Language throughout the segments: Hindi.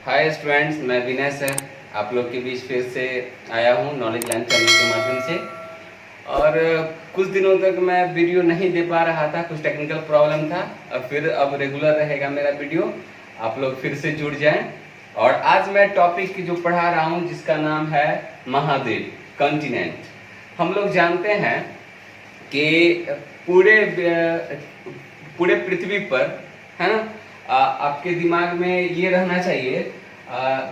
हाय स्टूडेंट्स, मैं विनय सर आप लोग के बीच फिर से आया हूँ नॉलेज लैंड चैनल के माध्यम से। और कुछ दिनों तक मैं वीडियो नहीं दे पा रहा था, कुछ टेक्निकल प्रॉब्लम था। अब रेगुलर रहेगा मेरा वीडियो, आप लोग फिर से जुड़ जाएं। और आज मैं टॉपिक जो पढ़ा रहा हूँ जिसका नाम है महाद्वीप, कॉन्टिनेंट। हम लोग जानते हैं कि पूरे पृथ्वी पर, है ना, आपके दिमाग में ये रहना चाहिए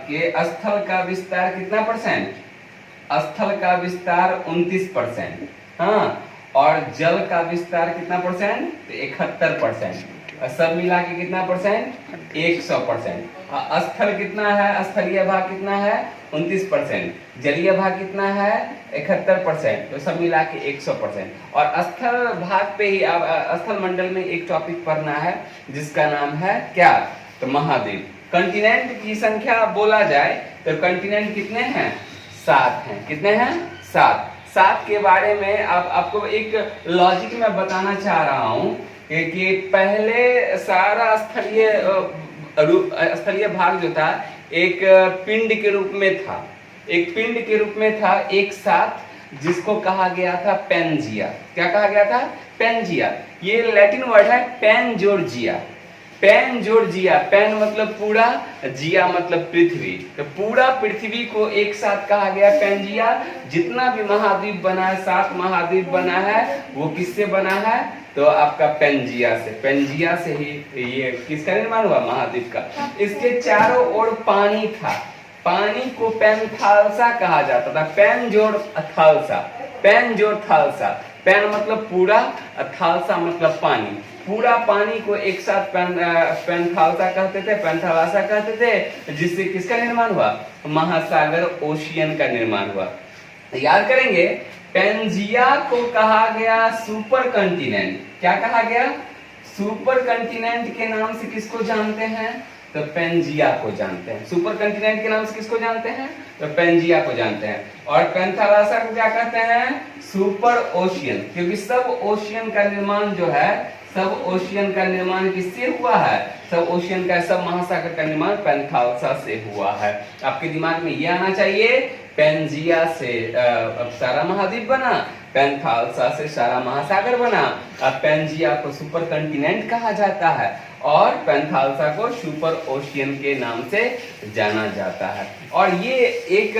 कि स्थल का विस्तार कितना परसेंट? स्थल का विस्तार 29%। हाँ, और जल का विस्तार कितना परसेंट? 71%। सब मिला के कितना परसेंट? 100%। स्थल कितना है? स्थलीय भाग कितना है? 29%। जलीय भाग कितना है? 71%। तो सब मिला के 100%। और स्थल भाग पे ही अब स्थल मंडल में एक टॉपिक पढ़ना है जिसका नाम है क्या? तो महाद्वीप। कंटिनेंट की संख्या बोला जाए तो कंटिनेंट कितने हैं? 7 हैं। कितने हैं? 7। 7 के बारे में अब आपको एक लॉजिक में बताना चाह रहा हूं कि पहले सारा स्थलीय भाग जो था एक पिंड के रूप में था, एक साथ, जिसको कहा गया था पेंजिया। क्या कहा गया था? पेंजिया। ये लैटिन वर्ड है पेन जॉर्जिया। पेन मतलब पूरा, जिया मतलब पृथ्वी। तो पूरा पृथ्वी को एक साथ कहा गया पेंजिया। जितना भी महाद्वीप बना है, 7 महाद्वीप बना है, वो किससे बना है? तो आपका पेंजिया से ही ये किसका निर्माण हुआ? महाद्वीप का। इसके चारों ओर पानी था। पानी को पेंथालसा कहा जाता था। पेंजोर थालसा। पेन मतलब पूरा, थालसा मतलब पानी। पूरा पानी को एक साथ पेंथालसा कहते थे, जिससे किसका निर्माण हुआ? महासागर, ओशियन का निर्माण हुआ। याद करेंगे, पेंजिया को कहा गया सुपर कंटिनेंट। क्या कहा गया? सुपर कंटिनेंट के नाम से किसको जानते हैं? तो पेंजिया को जानते हैं। सुपर कंटिनेंट के नाम से किसको जानते हैं? तो पेंजिया को जानते हैं। और पेंथालासा को क्या कहते हैं? Super ocean. क्योंकि सब ओशियन का निर्माण किससे हुआ है? सब महासागर का निर्माण पेंथालसा से हुआ है। आपके दिमाग में ये आना चाहिए, पेंजिया से सारा महाद्वीप बना, पेंथालसा से सारा महासागर बना। अब पेंजिया को सुपर कंटिनेंट कहा जाता है और पेंथालसा को सुपर ओशियन के नाम से जाना जाता है। और ये एक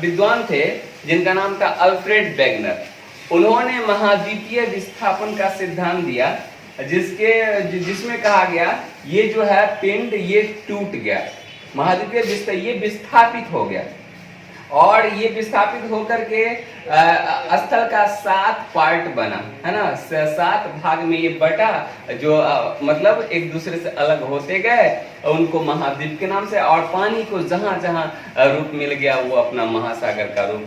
विद्वान थे जिनका नाम था अल्फ्रेड वेगनर। उन्होंने महाद्वीपीय विस्थापन का सिद्धांत दिया, जिसमें कहा गया ये जो है पिंड, ये टूट गया, महाद्वीपीय ये विस्थापित हो गया। और ये विस्थापित होकर के स्थल का 7 पार्ट बना, है ना, 7 भाग में ये बटा, जो मतलब एक दूसरे से अलग होते गए, उनको महाद्वीप के नाम से। और पानी को जहां जहां रूप मिल गया वो अपना महासागर का रूप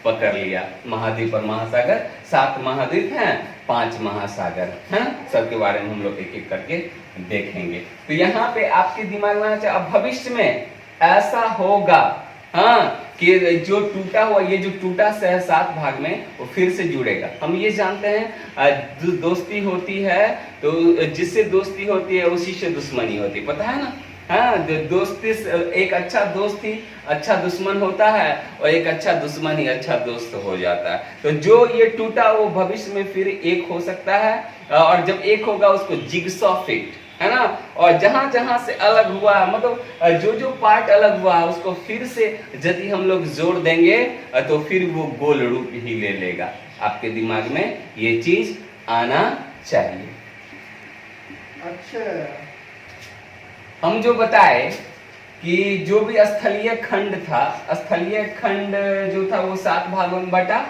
पकड़ लिया। महाद्वीप और महासागर, 7 महाद्वीप हैं, 5 महासागर हैं। सबके बारे में हम लोग एक एक करके देखेंगे। तो यहाँ पे आपके दिमाग में अब भविष्य में ऐसा होगा, हाँ, कि जो टूटा हुआ, ये जो टूटा है 7 भाग में, वो फिर से जुड़ेगा। हम ये जानते हैं दोस्ती होती है तो जिससे दोस्ती होती है उसी से दुश्मनी होती है, पता है ना? हाँ, दोस्ती, एक अच्छा दोस्त ही अच्छा दुश्मन होता है और एक अच्छा दुश्मन ही अच्छा दोस्त हो जाता है। तो जो ये टूटा वो भविष्य में फिर एक हो सकता है, और जब एक होगा उसको जिगसॉ फिट, है ना। और जहां जहां से अलग हुआ, मतलब जो जो पार्ट अलग हुआ उसको फिर से यदि हम लोग जोड़ देंगे तो फिर वो गोल रूप ही ले लेगा। आपके दिमाग में ये चीज आना चाहिए। अच्छा, हम जो बताए कि जो भी स्थलीय खंड जो था वो 7 भागों में बटा।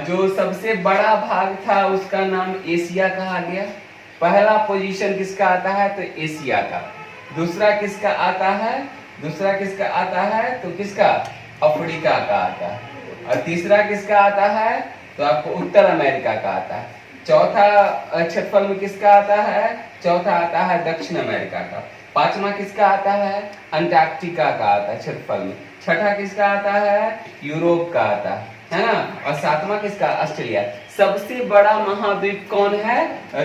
जो सबसे बड़ा भाग था उसका नाम एशिया कहा गया। पहला पोजीशन किसका आता है? तो एशिया का। दूसरा किसका आता है? तो किसका? अफ्रीका का आता है। और तीसरा किसका आता है? तो आपको उत्तर अमेरिका का आता है। चौथा क्षेत्रफल में किसका आता है? चौथा आता है दक्षिण अमेरिका का। 5वां किसका आता है? अंटार्कटिका का आता है क्षेत्रफल में। छठा किसका आता है? यूरोप का आता है ना। और 7वां किसका? ऑस्ट्रेलिया। सबसे बड़ा महाद्वीप कौन है?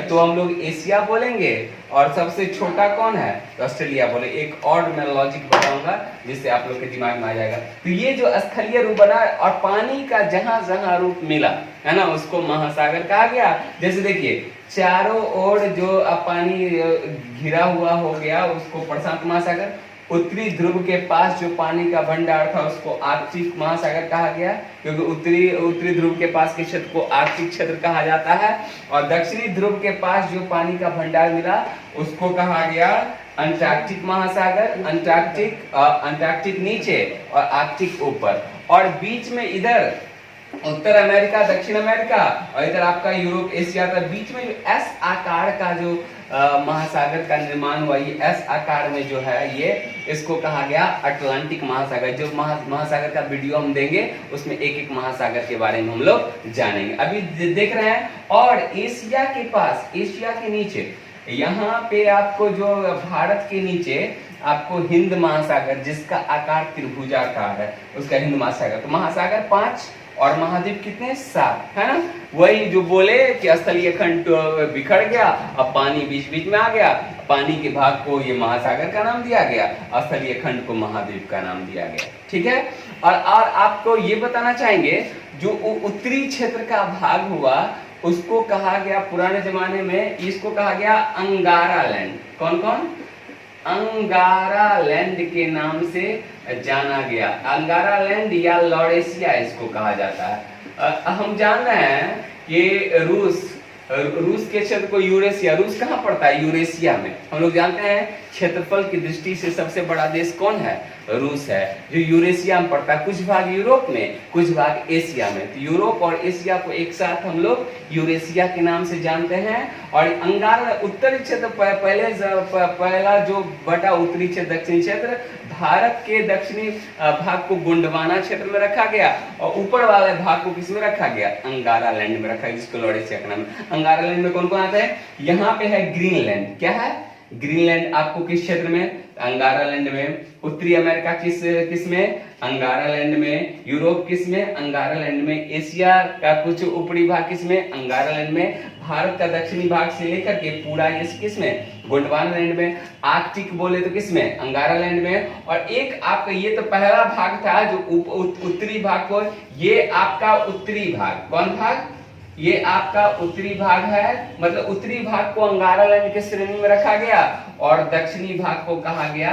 तो हम लोग एशिया बोलेंगे। और सबसे छोटा कौन है? तो ऑस्ट्रेलिया बोले। एक और मैं लॉजिक बताऊंगा जिससे आप लोग के दिमाग में आ जाएगा। तो ये जो स्थलीय रूप बना और पानी का जहां जहां रूप मिला है ना, उसको महासागर कहा गया। जैसे देखिए, चारों ओर जो पानी घिरा हुआ हो गया उसको प्रशांत महासागर, उत्तरी ध्रुव के पास जो पानी का भंडार था उसको आर्कटिक महासागर कहा गया, क्योंकि उत्तरी ध्रुव के पास के क्षेत्र को आर्कटिक क्षेत्र कहा जाता है। और दक्षिणी ध्रुव के पास जो पानी का भंडार मिला उसको कहा गया अंटार्कटिक महासागर। अंटार्कटिक नीचे और आर्कटिक ऊपर, और बीच में इधर उत्तर अमेरिका, दक्षिण अमेरिका, और इधर आपका यूरोप, एशिया का बीच में जो एस आकार का जो महासागर का निर्माण हुआ, ये एस आकार में जो है ये इसको कहा गया अटलांटिक महासागर। जो महासागर का वीडियो हम देंगे उसमें एक एक महासागर के बारे में हम लोग जानेंगे। अभी देख रहे हैं। और एशिया के पास, एशिया के नीचे यहाँ पे आपको जो भारत के नीचे आपको हिंद महासागर, जिसका आकार त्रिभुजाकार है, उसका हिंद महासागर। तो महासागर 5 और महाद्वीप कितने? 7, है ना। वही जो बोले कि स्थलीय खंड बिखर गया, अब पानी बीच बीच में आ गया, पानी के भाग को ये महासागर का नाम दिया गया, स्थलीय खंड को महाद्वीप का नाम दिया गया। ठीक है। और आपको ये बताना चाहेंगे, जो उत्तरी क्षेत्र का भाग हुआ उसको कहा गया पुराने जमाने में, इसको कहा गया अंगारा लैंड। कौन कौन? अंगारा लैंड के नाम से जाना गया। अंगारा लैंड या लॉरेशिया इसको कहा जाता है। हम जान रहे हैं कि रूस के क्षेत्र को यूरेशिया, रूस कहाँ पड़ता है? यूरेशिया में। हम लोग जानते हैं क्षेत्रफल की दृष्टि से सबसे बड़ा देश कौन है? रूस है, जो यूरेशिया में पड़ता है। कुछ भाग यूरोप में, कुछ भाग एशिया में। तो यूरोप और एशिया को एक साथ हम लोग यूरेशिया के नाम से जानते हैं। और अंगारा उत्तरी क्षेत्र पहला जो बटा उत्तरी क्षेत्र, दक्षिणी क्षेत्र, भारत के दक्षिणी भाग को गोंडवाना क्षेत्र में रखा गया, और ऊपर वाले भाग को किसमें रखा गया? अंगारा लैंड में रखा गया, जिसको लॉरेशिया का नाम है। अंगारा लैंड में कौन कौन आता है? यहाँ पे है ग्रीनलैंड। क्या है? ग्रीनलैंड आपको किस क्षेत्र में? अंगारा लैंड में। उत्तरी अमेरिका किस में? अंगारा लैंड में। यूरोप किस में? अंगारा लैंड में। एशिया का कुछ ऊपरी भाग किस में? अंगारा लैंड में। भारत का दक्षिणी भाग से लेकर के पूरा ये किस में? गोंडवाना लैंड में। आर्कटिक बोले तो किस में? अंगारा लैंड में। और एक आपका ये तो पहला भाग था जो उत्तरी भाग को, ये आपका उत्तरी भाग। कौन भाग? ये आपका उत्तरी भाग है। मतलब उत्तरी भाग को अंगारा लैंड के श्रेणी में रखा गया, और दक्षिणी भाग को कहा गया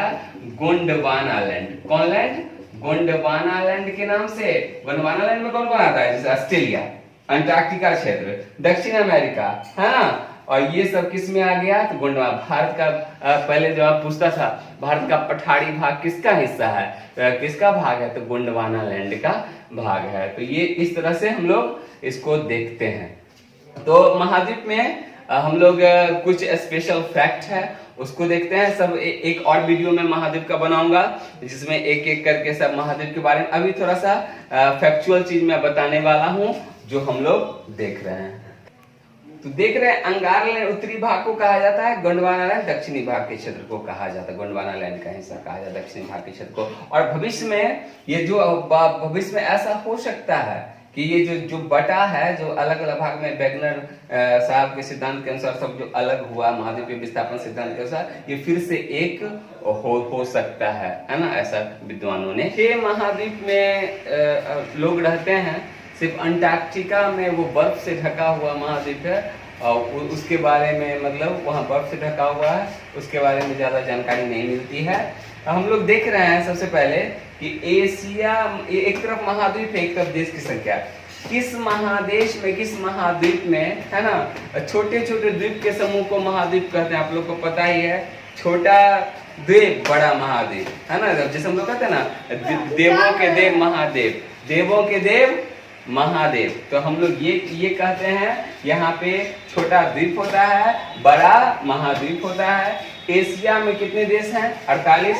गोंडवाना लैंड। कौन लैंड? गोंडवाना लैंड के नाम से। गोंडवाना लैंड में कौन कौन आता है? जैसे ऑस्ट्रेलिया, अंटार्कटिका क्षेत्र, दक्षिण अमेरिका, है ना। और ये सब किस में आ गया? तो गोंडवाना। भारत का पहले जब आप पूछता था भारत का पठारी भाग किसका हिस्सा है, किसका भाग है, तो गोंडवाना लैंड का भाग है। तो ये इस तरह से हम लोग इसको देखते हैं। तो महाद्वीप में हम लोग कुछ स्पेशल फैक्ट है उसको देखते हैं। सब एक और वीडियो में महाद्वीप का बनाऊंगा, जिसमें एक एक करके सब महाद्वीप के बारे में अभी थोड़ा सा फैक्चुअल चीज मैं बताने वाला हूं जो हम लोग देख रहे हैं। तो देख रहे हैं अंगारा लैंड उत्तरी भाग को कहा जाता है, गोंडवाना लैंड दक्षिणी भाग के क्षेत्र को कहा जाता है, गोंडवाना लैंड का हिस्सा कहा जाता है दक्षिणी भाग के क्षेत्र को। और भविष्य में ये जो भविष्य में ऐसा हो सकता है कि ये जो बटा है, जो अलग अलग भाग में वेगनर साहब के सिद्धांत के अनुसार सब जो अलग हुआ महाद्वीपीय विस्थापन सिद्धांत के अनुसार, ये फिर से एक हो सकता है ना, ऐसा विद्वानों ने। 6 महाद्वीप में लोग रहते हैं। सिर्फ अंटार्कटिका में वो बर्फ से ढका हुआ महाद्वीप है, और उसके बारे में मतलब वहाँ बर्फ से ढका हुआ है, उसके बारे में ज्यादा जानकारी नहीं मिलती है। हम लोग देख रहे हैं सबसे पहले कि एशिया एक तरफ महाद्वीप है, एक तरफ देश की संख्या। किस महादेश में, किस महाद्वीप में, है ना, छोटे छोटे द्वीप के समूह को महाद्वीप कहते हैं। आप लोग को पता ही है, छोटा द्वीप बड़ा महाद्वीप, है ना। जैसे हम लोग कहते हैं ना, देवों के देव महादेव, देवों के देव महादेव। तो हम लोग ये कहते हैं यहाँ पे छोटा द्वीप होता है, बड़ा महाद्वीप होता है। एशिया में कितने देश हैं? 48।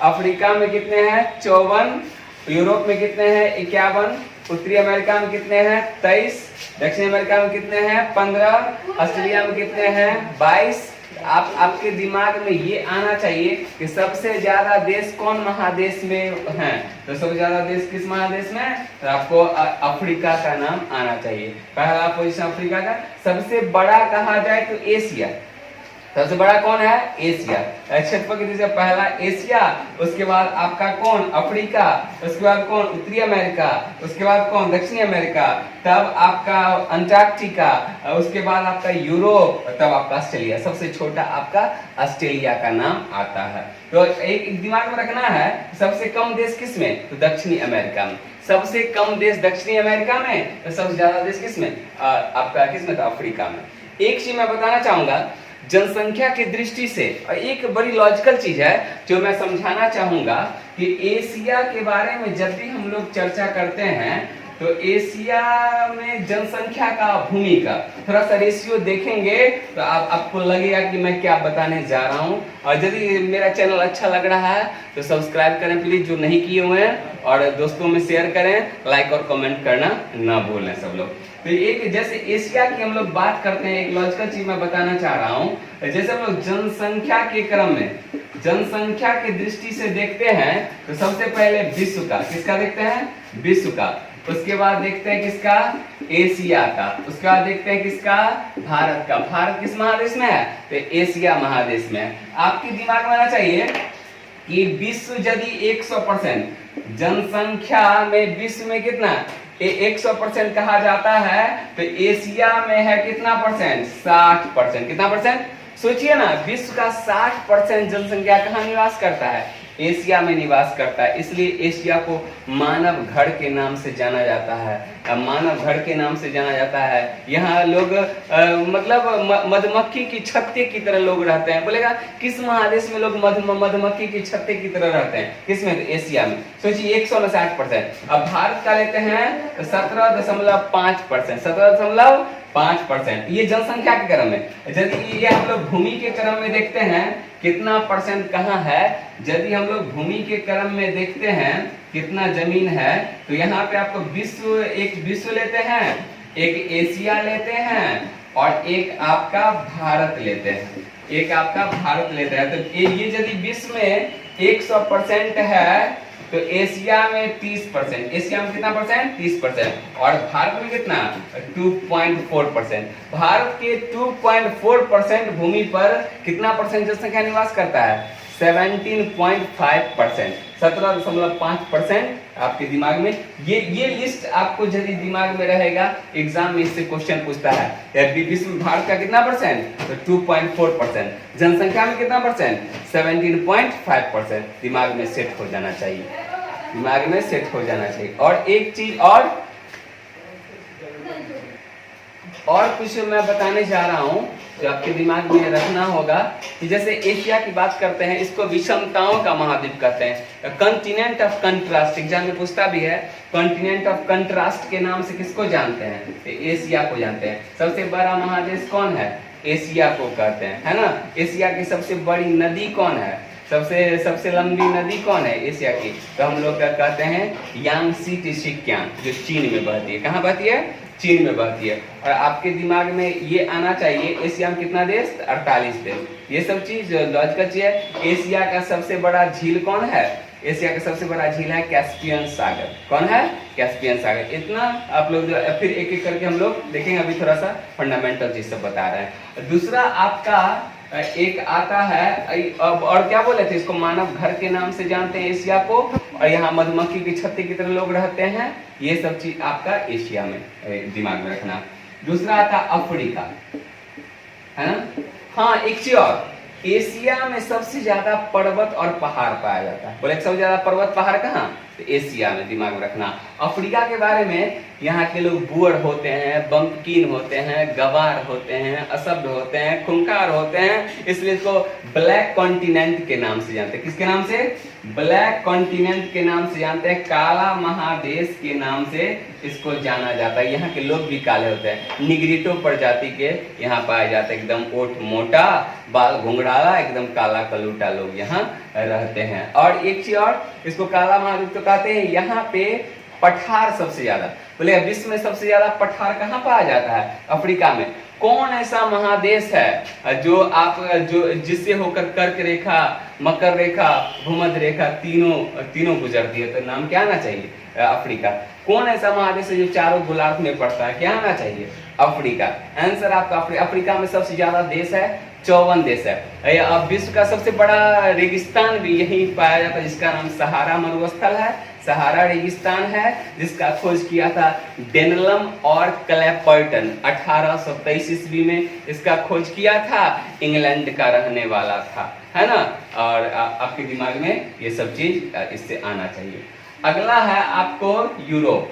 अफ्रीका में कितने हैं? 54। यूरोप में कितने हैं? 51। उत्तरी अमेरिका में कितने हैं? 23। दक्षिण अमेरिका में कितने हैं? 15। ऑस्ट्रेलिया में कितने हैं? 22। आपके दिमाग में ये आना चाहिए कि सबसे ज्यादा देश कौन महादेश में हैं। तो सबसे ज्यादा देश किस महादेश में, तो आपको अफ्रीका का नाम आना चाहिए। पहला पोजीशन अफ्रीका का। सबसे बड़ा कहा जाए तो एशिया, सबसे बड़ा कौन है, एशिया। क्षेत्रफल की दृष्टि से पहला एशिया, उसके बाद आपका कौन, अफ्रीका, उसके बाद कौन, उत्तरी अमेरिका, उसके बाद कौन, दक्षिणी अमेरिका, तब आपका अंटार्कटिका, उसके बाद आपका यूरोप, तब आपका ऑस्ट्रेलिया। सबसे छोटा आपका ऑस्ट्रेलिया का नाम आता है। तो एक दिमाग में रखना है, सबसे कम देश किस में, तो दक्षिणी अमेरिका में। सबसे कम देश दक्षिणी अमेरिका में, तो सबसे ज्यादा देश किस में, आपका किस में, तो अफ्रीका में। एक चीज मैं बताना चाहूंगा जनसंख्या की दृष्टि से, और एक बड़ी लॉजिकल चीज है जो मैं समझाना चाहूंगा कि एशिया के बारे में जब भी हम लोग चर्चा करते हैं तो एशिया में जनसंख्या का भूमिका थोड़ा सा रेशियो देखेंगे तो आपको लगेगा कि मैं क्या बताने जा रहा हूं। और यदि मेरा चैनल अच्छा लग रहा है तो सब्सक्राइब करें प्लीज, जो नहीं किए हुए हैं, और दोस्तों में शेयर करें, लाइक और कमेंट करना ना भूलें सब लोग। तो एक जैसे एशिया की हम लोग बात करते हैं, एक लॉजिकल चीज मैं बताना चाह रहा हूं। जैसे हम लोग जनसंख्या के क्रम में, जनसंख्या की दृष्टि से देखते हैं तो सबसे पहले विश्व का, किसका देखते हैं, विश्व का। उसके बाद देखते हैं किसका, एशिया का। उसके बाद देखते हैं किसका, भारत का। भारत किस महादेश में है, तो एशिया महादेश में है। आपके दिमाग में आना चाहिए कि विश्व यदि 100% जनसंख्या में, विश्व में कितना 100% कहा जाता है, तो एशिया में है कितना परसेंट, 60%। कितना परसेंट, सोचिए ना, विश्व का 60% जनसंख्या कहाँ निवास करता है, एशिया में निवास करता है। इसलिए एशिया को मानव घर के नाम से जाना जाता है। मानव घर के नाम से जाना जाता है। यहाँ लोग मतलब मधुमक्खी की छत्ते की तरह लोग रहते हैं। बोलेगा किस महादेश में लोग मधुमक्खी की छत्ते की तरह रहते हैं, किसमें, तो एशिया में। सोचिए 100 में 60%। अब भारत का लेते हैं तो 17.5%, 17.5%। ये जनसंख्या के क्रम में। यदि ये हम लोग भूमि के क्रम में देखते हैं कितना परसेंट कहाँ है, यदि हम लोग भूमि के क्रम में देखते हैं कितना जमीन है, तो यहाँ पे आपको विश्व, एक विश्व लेते हैं, एक एशिया लेते हैं, और एक आपका भारत लेते हैं, एक आपका भारत लेते हैं। तो ये यदि विश्व में 100% है तो एशिया में 30%, एशिया में कितना परसेंट, 30%, और भारत में कितना, 2.4%। भारत के 2.4% भूमि पर कितना परसेंट जनसंख्या निवास करता है, 17.5%, 17.5% आपके दिमाग में। ये लिस्ट आपको यदि दिमाग में रहेगा, एग्जाम में इससे क्वेश्चन पूछता है, विश्व में भारत का कितना परसेंट, तो 2.4%, जनसंख्या में कितना परसेंट, 17.5%। दिमाग में सेट हो जाना चाहिए, दिमाग में सेट हो जाना चाहिए। और एक चीज और कुछ मैं बताने जा रहा हूं जो आपके दिमाग में रखना होगा कि जैसे एशिया की बात करते हैं, इसको विषमताओं का महाद्वीप कहते हैं, कॉन्टिनेंट ऑफ कंट्रास्ट। एग्जाम में पूछता भी है, कॉन्टिनेंट ऑफ कंट्रास्ट के नाम से किसको जानते हैं, तो एशिया को जानते हैं। सबसे बड़ा महादेश कौन है, एशिया को कहते हैं, है ना। एशिया की सबसे बड़ी नदी कौन है, सबसे लंबी नदी कौन है एशिया की, तो हम लोग क्या कहते हैं, यांगसी टिसिक्यांग, जो चीन में बहती है। कहाँ बहती है, चीन में बहती है। और आपके दिमाग में ये आना चाहिए, एशिया में कितना देश, 48 देश। ये सब चीज लॉजिकल चीज है। एशिया का सबसे बड़ा झील कौन है, एशिया का सबसे बड़ा झील है कैस्पियन सागर। कौन है, कैस्पियन सागर। इतना आप लोग फिर एक एक करके हम लोग देखेंगे, अभी थोड़ा सा फंडामेंटल चीज सब बता रहे हैं। दूसरा आपका एक आता है, और क्या बोले थे इसको, मानव घर के नाम से जानते हैं एशिया को, और यहाँ मधुमक्खी की छत्ते की तरह लोग रहते हैं। ये सब चीज आपका एशिया में दिमाग में रखना। दूसरा आता अफ्रीका, है ना। हाँ, एक चीज और, एशिया में सबसे ज्यादा पर्वत और पहाड़ पाया जाता है। बोले सबसे ज्यादा पर्वत पहाड़ कहाँ, तो एशिया में, दिमाग में रखना। अफ्रीका के बारे में, यहाँ के लोग बुअर होते हैं, बम्पकिन होते हैं, गवार होते हैं, असभ्य होते हैं, खूंखार होते हैं, इसलिए इसको ब्लैक कॉन्टिनेंट के नाम से जानते हैं। किसके नाम से, ब्लैक कॉन्टिनेंट के नाम से जानते हैं, काला महादेश के नाम से इसको जाना जाता है। यहाँ के लोग भी काले होते हैं, निग्रिटो प्रजाति के यहाँ पाए जाते हैं, एकदम ओठ मोटा, बाल घुंघराला, एकदम काला कलूटा लोग यहाँ रहते हैं। और एक चीज और, इसको काला महाद्वीप तो कहते हैं। यहाँ पे पठार सबसे ज्यादा, बोले विश्व में सबसे ज्यादा पठार कहाँ पाया जाता है, अफ्रीका में। कौन ऐसा महादेश है जो आप जो जिससे होकर कर्क रेखा, मकर रेखा, भूमध्य रेखा तीनों गुजरती है? तो नाम क्या आना चाहिए? अफ्रीका। कौन ऐसा महादेश है जो चारों गोलार्ध में पड़ता है? क्या आना चाहिए? अफ्रीका। आंसर आपका अफ्रीका में सबसे ज्यादा देश है, 54 देश है। अब विश्व का सबसे बड़ा रेगिस्तान भी यही पाया जाता है, जिसका नाम सहारा मरुस्थल है, सहारा रेगिस्तान है, जिसका खोज किया था डेनलम और क्लैपर्टन 1823 ईस्वी में इसका खोज किया था। इंग्लैंड का रहने वाला था, है ना। और आपके दिमाग में ये सब चीज इससे आना चाहिए। अगला है आपको यूरोप।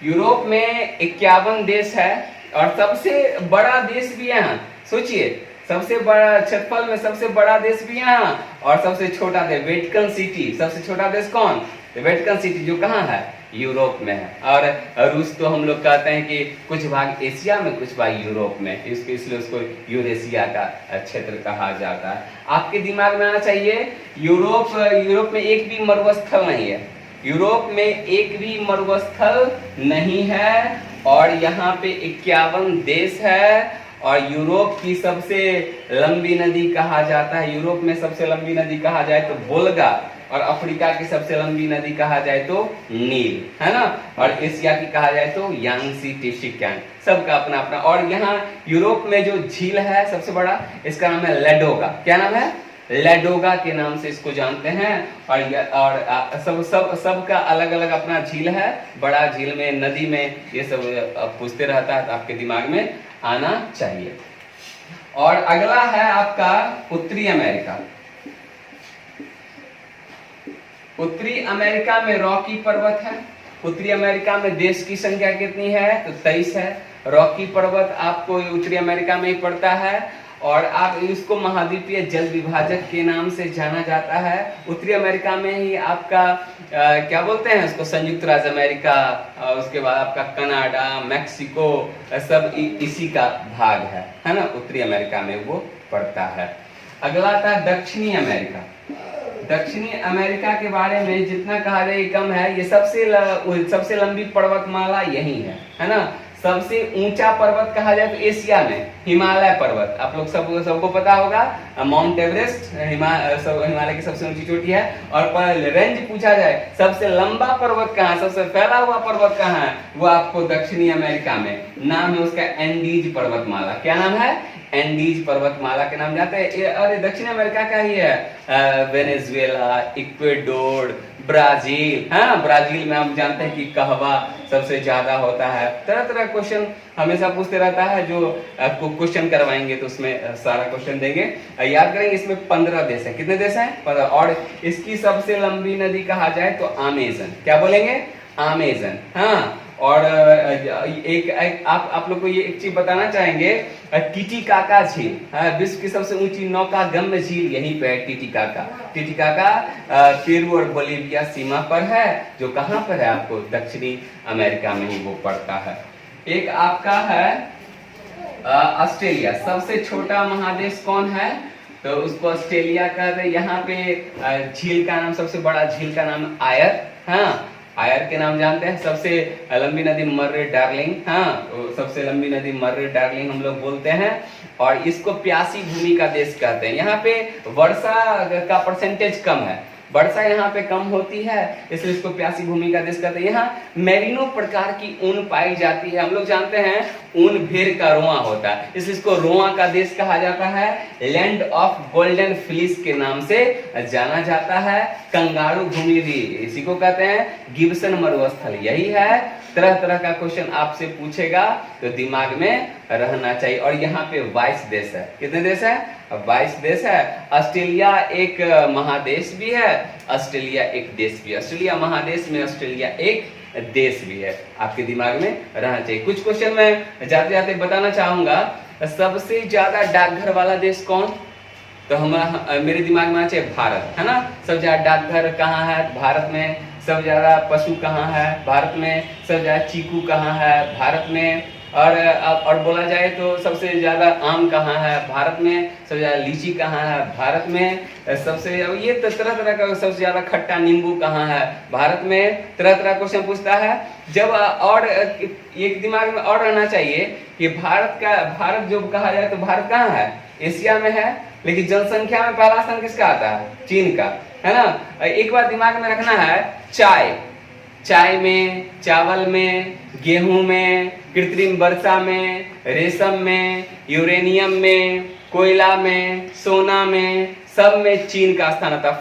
यूरोप में 51 देश है और सबसे बड़ा देश भी यहाँ, सोचिए, सबसे बड़ा क्षेत्रफल में सबसे बड़ा देश भी यहाँ और सबसे छोटा देश वेटिकन सिटी। सबसे छोटा देश कौन? वेटिकन सिटी, जो कहाँ है? यूरोप में है। और रूस तो हम लोग कहते हैं कि कुछ भाग एशिया में, कुछ भाग यूरोप में, इसलिए उसको यूरेशिया का क्षेत्र कहा जाता है। आपके दिमाग में आना चाहिए यूरोप में एक भी मरुस्थल नहीं है। यूरोप में एक भी मरुस्थल नहीं है और यहाँ पे 51 देश है और यूरोप की सबसे लंबी नदी कहा जाता है। यूरोप में सबसे लंबी नदी कहा जाए तो वोल्गा और अफ्रीका की सबसे लंबी नदी कहा जाए तो नील, है ना। और एशिया की कहा जाए तो यांगसी टिशिक्यांग। सबका अपना अपना। और यहाँ यूरोप में जो झील है सबसे बड़ा, इसका नाम है लेडोगा। क्या नाम है? लेडोगा के नाम से इसको जानते हैं। और सबका अलग अलग अपना झील है। बड़ा झील में, नदी में, ये सब पूछते रहता है तो आपके दिमाग में आना चाहिए। और अगला है आपका उत्तरी अमेरिका। उत्तरी अमेरिका में रॉकी पर्वत है। उत्तरी अमेरिका में देश की संख्या कितनी है? तो 23 है। रॉकी पर्वत आपको उत्तरी अमेरिका में ही पड़ता है और आप इसको महाद्वीपीय जल विभाजक के नाम से जाना जाता है। उत्तरी अमेरिका में ही आपका क्या बोलते हैं उसको, संयुक्त राज्य अमेरिका, उसके बाद आपका कनाडा, मैक्सिको, सब इसी का भाग है ना। उत्तरी अमेरिका में वो पड़ता है। अगला था दक्षिणी अमेरिका। दक्षिणी अमेरिका के बारे में जितना कहा जाए कम है। ये सबसे लंबी पर्वतमाला यही है ना। सबसे ऊंचा पर्वत कहा जाए तो एशिया में हिमालय पर्वत, आप लोग सबको पता होगा, माउंट एवरेस्ट हिमालय की सबसे ऊंची चोटी है। और रेंज पूछा जाए सबसे लंबा पर्वत कहाँ, सबसे फैला हुआ पर्वत कहाँ है, वो आपको दक्षिणी अमेरिका में, नाम है उसका एंडीज पर्वतमाला। क्या नाम है? एंडीज पर्वतमाला के नाम जाते हैं। अरे दक्षिण अमेरिका का ही है। Venezuela, Ecuador, Brazil. हाँ, ब्राजील में हम जानते हैं कि कहवा सबसे ज्यादा होता है। तरह तरह क्वेश्चन हमेशा पूछते रहता है, जो क्वेश्चन करवाएंगे तो उसमें सारा क्वेश्चन देंगे, याद करेंगे। इसमें 15 देश है। कितने देश हैं? 15। और इसकी सबसे लंबी नदी कहा जाए तो अमेजन। क्या बोलेंगे? अमेजन। हाँ। और आप लोग को ये एक चीज बताना चाहेंगे, टिटिकाका झील, विश्व की सबसे ऊंची नौका गम्य झील यहीं पे है। टिटिकाका पेरू और बोलीविया सीमा पर है, जो कहां पर है? आपको दक्षिणी अमेरिका में ही वो पड़ता है। एक आपका है ऑस्ट्रेलिया। सबसे छोटा महादेश कौन है? तो उसको ऑस्ट्रेलिया कहते हैं। यहाँ पे झील का नाम, सबसे बड़ा झील का नाम आयर। हाँ, आयर के नाम जानते हैं। सबसे लंबी नदी मर्रे डार्लिंग। हाँ, सबसे लंबी नदी मर्रे डार्लिंग हम लोग बोलते हैं। और इसको प्यासी भूमि का देश कहते हैं। यहाँ पे वर्षा का परसेंटेज कम है, वर्षा यहाँ पे कम होती है, इसलिए इसको प्यासी भूमि का देश कहते हैं। यहाँ मेरिनो प्रकार की ऊन पाई जाती है। हम लोग जानते हैं ऊन भेड़ का रोआ होता है, इसलिए इसको रोआ का देश कहा जाता है। लैंड ऑफ गोल्डन फ्लीस के नाम से जाना जाता है। कंगारू भूमि भी इसी को कहते हैं। गिब्सन मरुस्थल यही है। तरह तरह का क्वेश्चन आपसे पूछेगा तो दिमाग में रहना चाहिए। और यहाँ पे 22 देश है। कितने देश है? 22 देश है। ऑस्ट्रेलिया एक महादेश भी है, ऑस्ट्रेलिया एक देश भी है। ऑस्ट्रेलिया महादेश में ऑस्ट्रेलिया एक देश भी है। आपके दिमाग में रहना चाहिए। कुछ क्वेश्चन मैं जाते जाते बताना चाहूंगा। सबसे ज्यादा डाकघर वाला देश कौन? तो मेरे दिमाग में आना चाहिए भारत, है ना। सबसे ज्यादा डाकघर कहाँ है? भारत में। सबसे ज्यादा पशु कहाँ है? भारत में। सबसे ज्यादा चीकू कहाँ है? भारत में। और बोला जाए तो सबसे ज़्यादा आम कहाँ है भारत में, सबसे ज़्यादा लीची कहाँ है भारत में, सबसे ये तो तरह तरह का सबसे ज़्यादा खट्टा नींबू कहाँ है भारत में, तरह तरह क्वेश्चन पूछता है। जब और एक दिमाग में और रहना चाहिए कि भारत जो कहा जाए तो भारत कहाँ है, एशिया में है, लेकिन जनसंख्या में पहला स्थान किसका आता है, चीन का, है ना। एक बार दिमाग में रखना है, चाय में, चावल में, गेहूं में, कृत्रिम वर्षा में, रेशम में, यूरेनियम में, कोयला में, सोना में, सब में चीन का स्थान आता है।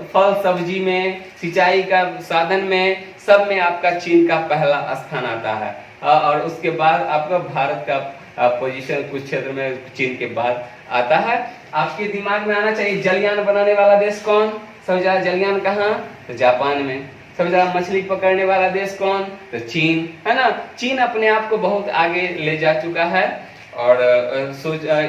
फल सब्जी में, सिंचाई का साधन में, सब में आपका चीन का पहला स्थान आता है। और उसके बाद आपका भारत का पोजीशन कुछ क्षेत्र में चीन के बाद आता है। आपके दिमाग में आना चाहिए जलयान बनाने वाला देश कौन, सबसे ज्यादा जलयान कहाँ, तो जापान में। सबसे ज्यादा मछली पकड़ने वाला देश कौन, तो चीन, है ना। चीन अपने आप को बहुत आगे ले जा चुका है और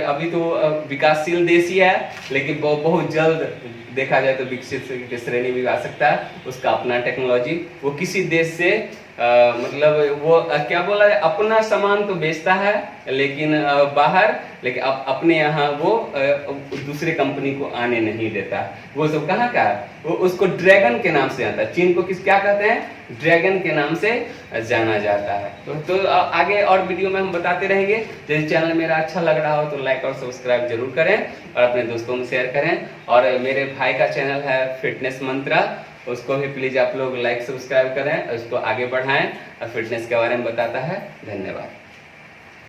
अभी तो विकासशील देश ही है, लेकिन बहुत जल्द देखा जाए तो विकसित की श्रेणी में आ सकता है। उसका अपना टेक्नोलॉजी, वो किसी देश से मतलब वो क्या बोला जाए, अपना सामान तो बेचता है लेकिन बाहर, लेकिन अपने यहाँ वो दूसरे कंपनी को आने नहीं देता। वो सब कहाँ का है, वो उसको ड्रैगन के नाम से आता है। चीन को क्या कहते हैं, ड्रैगन के नाम से जाना जाता है। तो आगे और वीडियो में हम बताते रहेंगे। यदि चैनल मेरा अच्छा लग रहा हो तो लाइक और सब्सक्राइब जरूर करें और अपने दोस्तों में शेयर करें। और मेरे भाई का चैनल है फिटनेस मंत्रा, उसको भी प्लीज आप लोग लाइक सब्सक्राइब करें और उसको आगे बढ़ाएं और फिटनेस के बारे में बताता है। धन्यवाद।